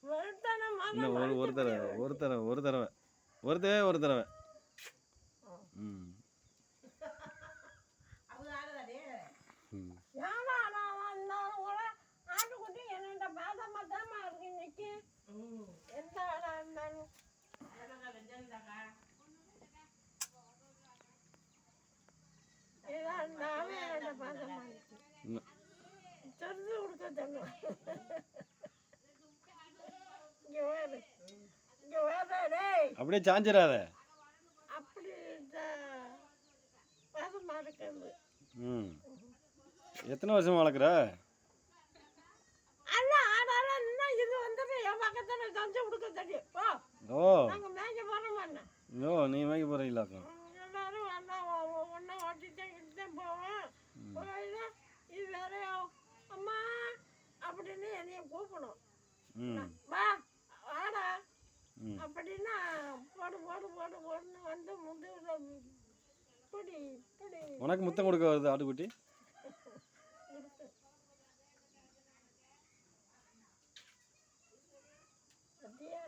இன்னும் ஒரு தடவை ம் ஆட்டுக்குட்டி என்ன பாதமா தாமா இருக்கு இன்னைக்கு எந்த ஆடா இருந்தாலும் தெரிஞ்சு கொடுக்க சொல்லுவேன். அப்படியே சாஞ்சிடாத. அப்படி பாதமா இருக்கிறது. ம் எத்தனை வருஷமா வளர்க்குற? ஓ ஓ நீ மேய்க்க போகிறீங்களாக்கும். எல்லாரும் ஒன்றா ஓட்டிகிட்டே போவேன். இது வேற அம்மா அப்படின்னு என்னைய கூப்பிடும். வா வாடா அப்படின்னா போடு போடு போடு போடுன்னு வந்து முதுகில் இப்படி இப்படி. உனக்கு முத்தம் கொடுக்க வருது ஆட்டுக்குட்டி? அப்படியே